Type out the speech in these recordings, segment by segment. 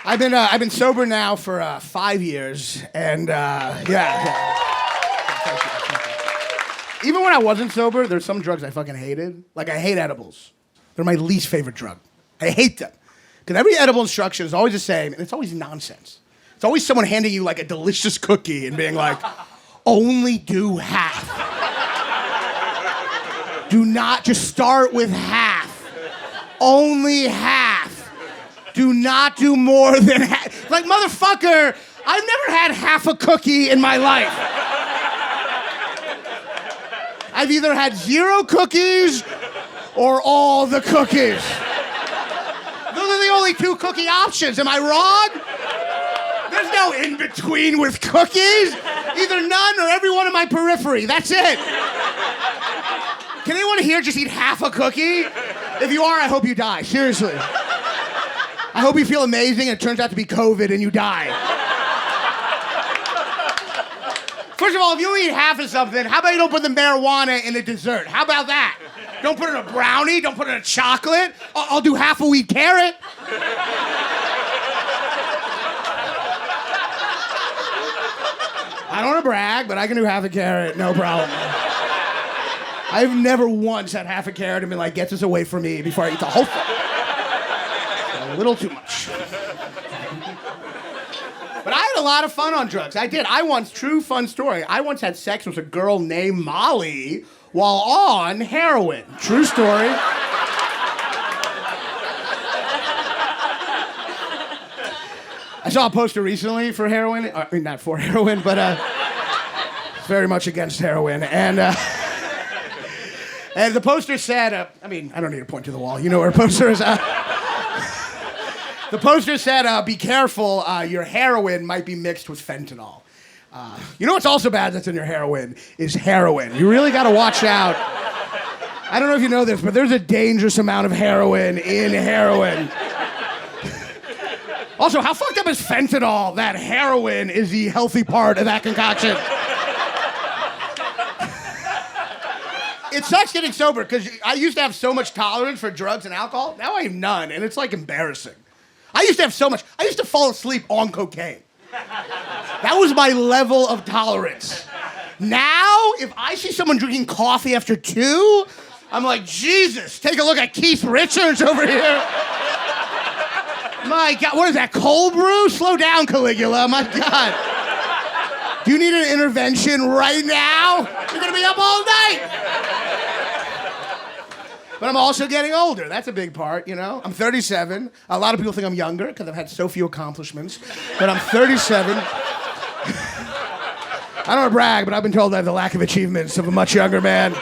I've been sober now for 5 years, and yeah. Even when I wasn't sober, there's some drugs I fucking hated. Like, I hate edibles. They're my least favorite drug. I hate them. Because every edible instruction is always the same, and it's always nonsense. It's always someone handing you, like, a delicious cookie and being like, only do half. Do not just start with half. Only half. Do not do more than half. Like, motherfucker, I've never had half a cookie in my life. I've either had 0 cookies or all the cookies. Those are the only 2 cookie options. Am I wrong? There's no in-between with cookies. Either none or every one in my periphery. That's it. Can anyone here just eat half a cookie? If you are, I hope you die. Seriously. I hope you feel amazing and it turns out to be COVID and you die. First of all, if you eat half of something, how about you don't put the marijuana in a dessert? How about that? Don't put it in a brownie. Don't put it in a chocolate. I'll do half a wheat carrot. I don't want to brag, but I can do half a carrot, no problem. I've never once had half a carrot and been like, get this away from me before I eat the whole thing. A little too much. But I had a lot of fun on drugs. I did. True fun story, I once had sex with a girl named Molly while on heroin. True story. I saw a poster recently for heroin. I mean, not for heroin, but very much against heroin. And the poster said, I don't need to point to the wall. You know where a poster is. The poster said, be careful, your heroin might be mixed with fentanyl. You know what's also bad that's in your heroin is heroin. You really got to watch out. I don't know if you know this, but there's a dangerous amount of heroin in heroin. Also, how fucked up is fentanyl that heroin is the healthy part of that concoction? It sucks getting sober because I used to have so much tolerance for drugs and alcohol. Now I have none, and it's like embarrassing. I used to have so much. I used to fall asleep on cocaine. That was my level of tolerance. Now, if I see someone drinking coffee after 2, I'm like, Jesus, take a look at Keith Richards over here. My God, what is that, cold brew? Slow down, Caligula, my God. Do you need an intervention right now? You're gonna be up all night. But I'm also getting older. That's a big part, you know? I'm 37. A lot of people think I'm younger because I've had so few accomplishments. But I'm 37. I don't want to brag, but I've been told I have the lack of achievements of a much younger man.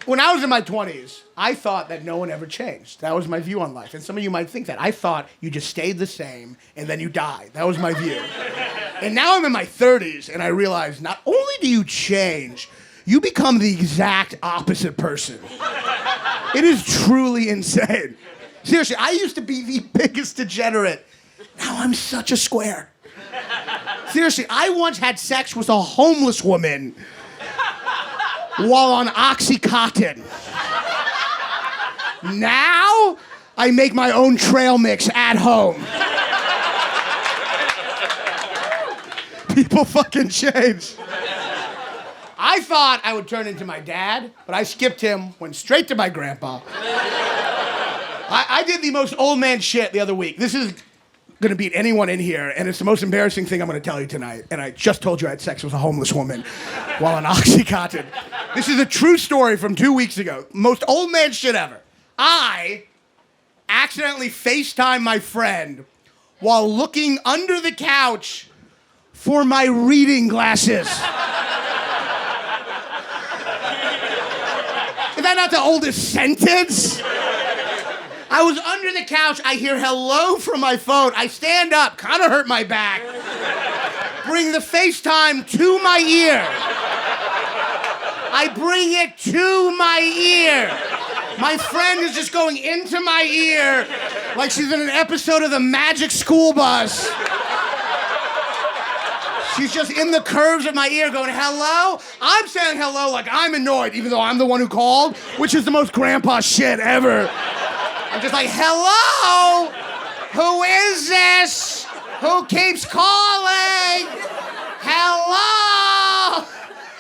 When I was in my 20s, I thought that no one ever changed. That was my view on life. And some of you might think that. I thought you just stayed the same and then you died. That was my view. And now I'm in my 30s and I realize not only do you change, you become the exact opposite person. It is truly insane. Seriously, I used to be the biggest degenerate. Now I'm such a square. Seriously, I once had sex with a homeless woman while on Oxycontin. Now, I make my own trail mix at home. People fucking change. I thought I would turn into my dad, but I skipped him, went straight to my grandpa. I did the most old man shit the other week. This is gonna beat anyone in here, and it's the most embarrassing thing I'm gonna tell you tonight. And I just told you I had sex with a homeless woman while on Oxycontin. This is a true story from 2 weeks ago. Most old man shit ever. I accidentally FaceTimed my friend while looking under the couch for my reading glasses. Is that not the oldest sentence? I was under the couch, I hear hello from my phone. I stand up, kind of hurt my back. Bring the FaceTime to my ear. I bring it to my ear. My friend is just going into my ear like she's in an episode of the Magic School Bus. She's just in the curves of my ear going, hello? I'm saying hello like I'm annoyed, even though I'm the one who called, which is the most grandpa shit ever. I'm just like, hello? Who Who keeps calling? Hello?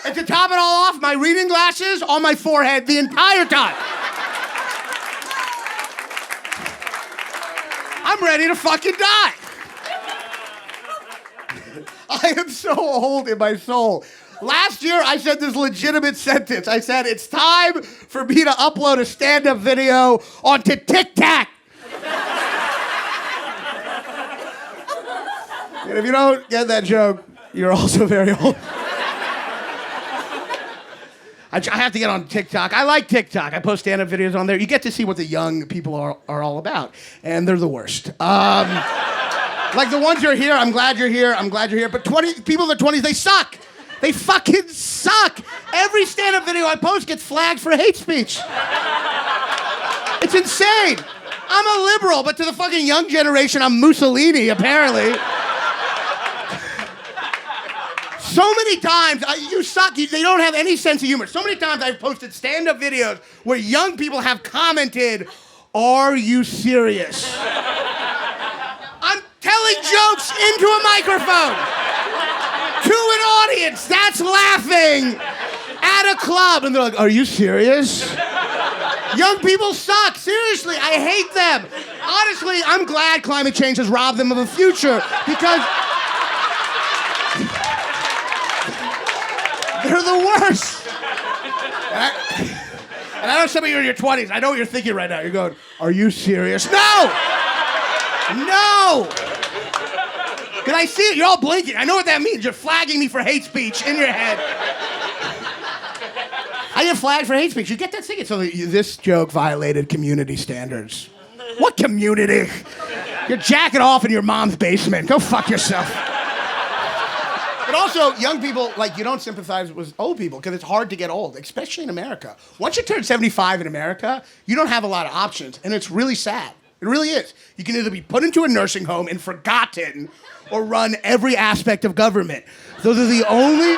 And to top it all off, my reading glasses on my forehead the entire time. I'm ready to fucking die. I am so old in my soul. Last year, I said this legitimate sentence. I said, it's time for me to upload a stand-up video onto TikTok. And if you don't get that joke, you're also very old. I have to get on TikTok. I like TikTok. I post stand-up videos on there. You get to see what the young people are all about, and they're the worst. Like the ones you're here, I'm glad you're here, but people in their 20s, they suck. They fucking suck. Every stand-up video I post gets flagged for hate speech. It's insane. I'm a liberal, but to the fucking young generation, I'm Mussolini, apparently. So many times, you suck, they don't have any sense of humor. So many times I've posted stand-up videos where young people have commented, "Are you serious?" I'm telling jokes into a microphone to an audience that's laughing at a club. And they're like, "Are you serious?" Young people suck, seriously, I hate them. Honestly, I'm glad climate change has robbed them of a future because they're the worst. And I know some of you are in your 20s. I know what you're thinking right now. You're going, "Are you serious?" No! No! Can I see it? You're all blinking. I know what that means. You're flagging me for hate speech in your head. I get flagged for hate speech. You get that ticket. So this joke violated community standards. What community? You're jacking off in your mom's basement. Go fuck yourself. But also, young people, like, you don't sympathize with old people because it's hard to get old, especially in America. Once you turn 75 in America, you don't have a lot of options, and it's really sad. It really is. You can either be put into a nursing home and forgotten or run every aspect of government. Those are the only...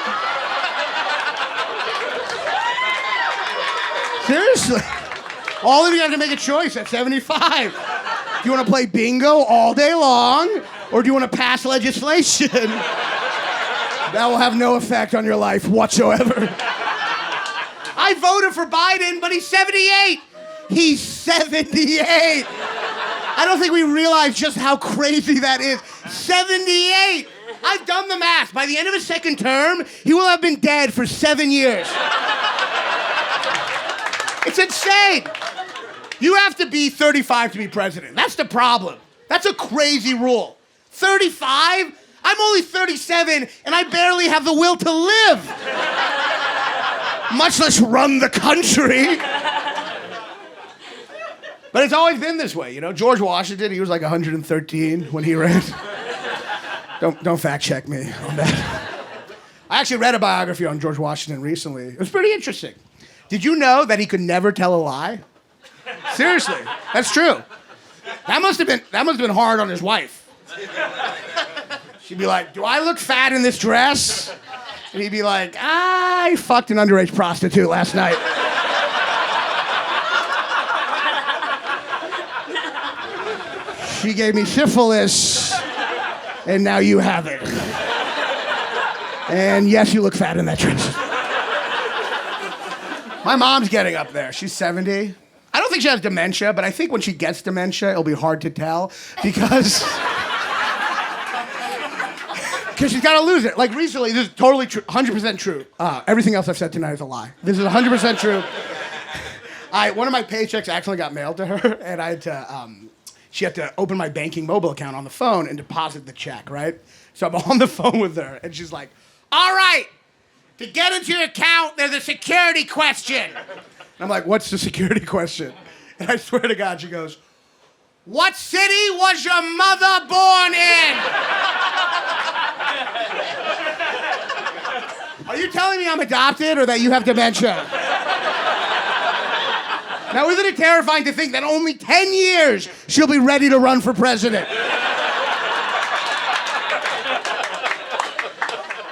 Seriously. All of you have to make a choice at 75. Do you want to play bingo all day long, or do you want to pass legislation that will have no effect on your life whatsoever? I voted for Biden, but he's 78. He's 78. I don't think we realize just how crazy that is. 78. I've done the math. By the end of his second term, he will have been dead for 7 years. It's insane. You have to be 35 to be president. That's the problem. That's a crazy rule. 35? I'm only 37, and I barely have the will to live. Much less run the country. But it's always been this way, you know? George Washington, he was like 113 when he ran. Don't fact check me on that. I actually read a biography on George Washington recently. It was pretty interesting. Did you know that he could never tell a lie? Seriously, that's true. That must have been hard on his wife. She'd be like, "Do I look fat in this dress?" And he'd be like, "I fucked an underage prostitute last night." She gave me syphilis, and now you have it. And yes, you look fat in that dress. My mom's getting up there. She's 70. I don't think she has dementia, but I think when she gets dementia, it'll be hard to tell because she's got to lose it. Like recently, this is totally true, 100% true. Everything else I've said tonight is a lie. This is 100% true. One of my paychecks actually got mailed to her, and I had to, she had to open my banking mobile account on the phone and deposit the check, right? So I'm on the phone with her, and she's like, "All right, to get into your account, there's a security question." And I'm like, "What's the security question?" And I swear to God, she goes, "What city was your mother born in?" Are you telling me I'm adopted or that you have dementia? Now, isn't it terrifying to think that only 10 years she'll be ready to run for president?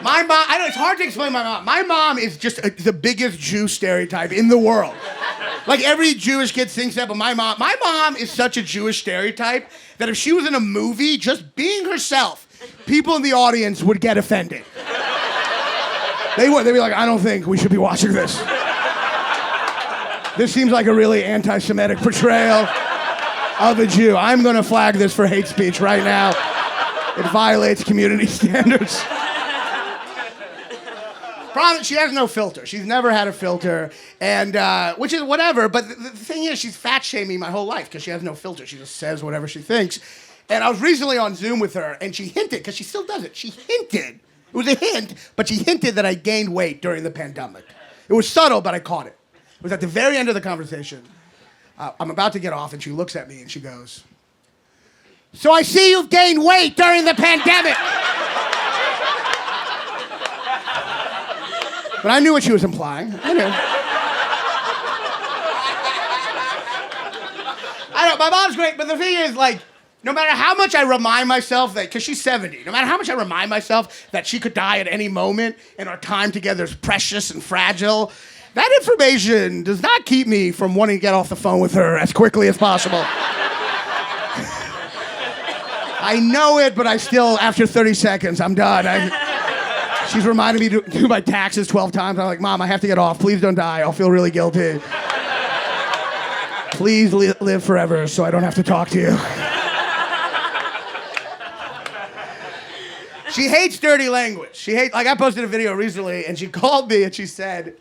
My mom, I know it's hard to explain my mom. My mom is just the biggest Jew stereotype in the world. Like every Jewish kid thinks that, but my mom is such a Jewish stereotype that if she was in a movie, just being herself people in the audience would get offended. They would. They'd be like, I don't think we should be watching this. This seems like a really anti-Semitic portrayal of a Jew. I'm going to flag this for hate speech right now. It violates community standards. Problem, she has no filter. She's never had a filter, and which is whatever. But the thing is, she's fat shaming my whole life because she has no filter. She just says whatever she thinks. And I was recently on Zoom with her, and she hinted, because she still does it. She hinted. It was a hint, but she hinted that I gained weight during the pandemic. It was subtle, but I caught it. It was at the very end of the conversation. I'm about to get off, and she looks at me, and she goes, "So I see you've gained weight during the pandemic." But I knew what she was implying. I knew. I know, my mom's great, but the thing is, like, no matter how much I remind myself that, because she's 70, no matter how much I remind myself that she could die at any moment and our time together is precious and fragile, that information does not keep me from wanting to get off the phone with her as quickly as possible. I know it, but I still, after 30 seconds, I'm done. She's reminded me to do my taxes 12 times. I'm like, Mom, I have to get off. Please don't die. I'll feel really guilty. Please live forever so I don't have to talk to you. She hates dirty language. Like, I posted a video recently, and she called me, and she said,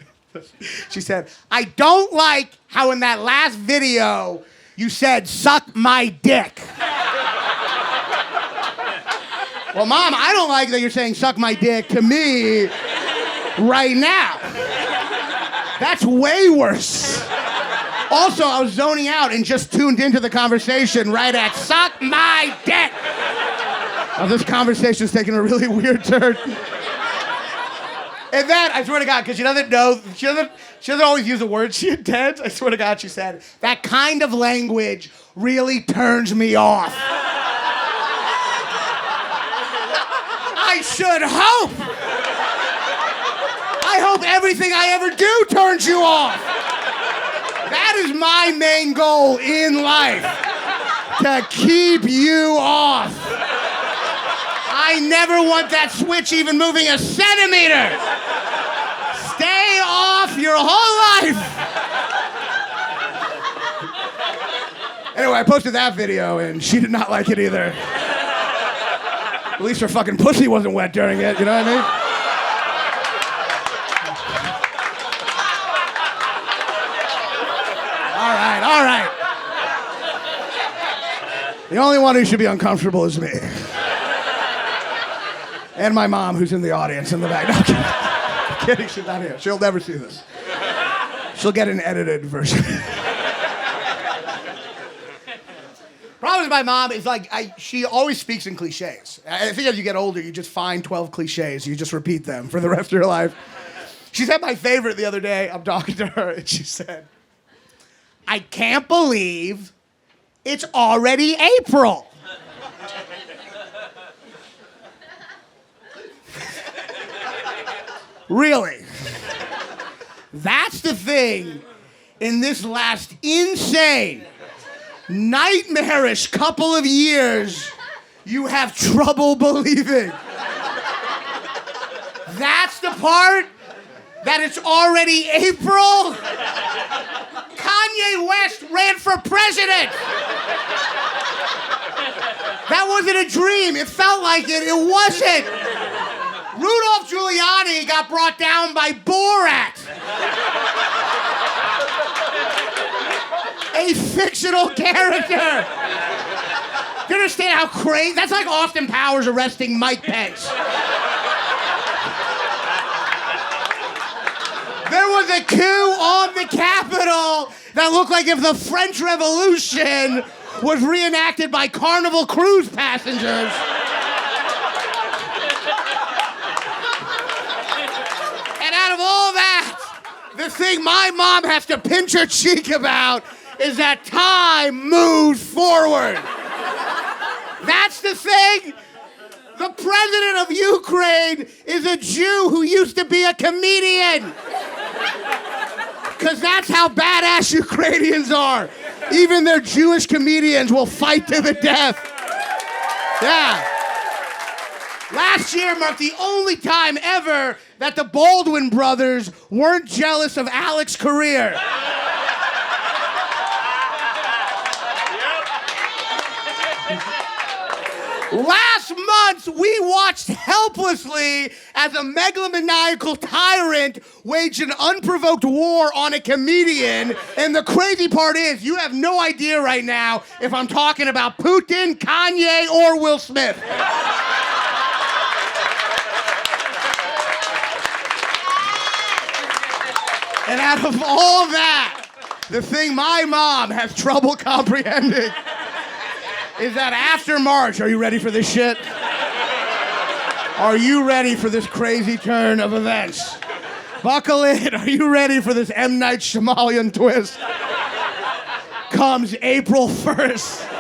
I don't like how in that last video you said, suck my dick. Well, Mom, I don't like that you're saying suck my dick to me right now. That's way worse. Also, I was zoning out and just tuned into the conversation right at suck my dick. Now, this conversation's taking a really weird turn. And then, I swear to God, because she doesn't always use the words she intends. I swear to God, she said, that kind of language really turns me off. I should hope. I hope everything I ever do turns you off. That is my main goal in life, to keep you off. I never want that switch even moving a centimeter. Stay off your whole life. Anyway, I posted that video, and she did not like it either. At least her fucking pussy wasn't wet during it, you know what I mean? All right. The only one who should be uncomfortable is me. And my mom, who's in the audience in the back. No, I'm kidding, she's not here. She'll never see this. She'll get an edited version. Problem with my mom is, like, she always speaks in cliches. I think as you get older, you just find 12 cliches. You just repeat them for the rest of your life. She said my favorite the other day. I'm talking to her, and she said, I can't believe it's already April. Really? That's the thing in this last insane, nightmarish couple of years you have trouble believing. That's the part that it's already April? Kanye West ran for president. That wasn't a dream. It felt like it. It wasn't. Rudolph Giuliani got brought down by Borat. A fictional character. Do you understand how crazy? That's like Austin Powers arresting Mike Pence. There was a coup on the Capitol that looked like if the French Revolution was reenacted by Carnival cruise passengers. And out of all that, the thing my mom has to pinch her cheek about is that time moves forward. That's the thing. The president of Ukraine is a Jew who used to be a comedian. Because that's how badass Ukrainians are. Even their Jewish comedians will fight to the death. Yeah. Last year marked the only time ever that the Baldwin brothers weren't jealous of Alex's career. Last month, we watched helplessly as a megalomaniacal tyrant waged an unprovoked war on a comedian. And the crazy part is, you have no idea right now if I'm talking about Putin, Kanye, or Will Smith. And out of all that, the thing my mom has trouble comprehending is that after March, are you ready for this shit? Are you ready for this crazy turn of events? Buckle in. Are you ready for this M. Night Shyamalan twist? Comes April 1st.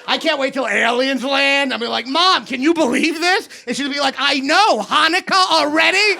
I can't wait till aliens land. I'll be like, Mom, can you believe this? And she'll be like, I know, Hanukkah already?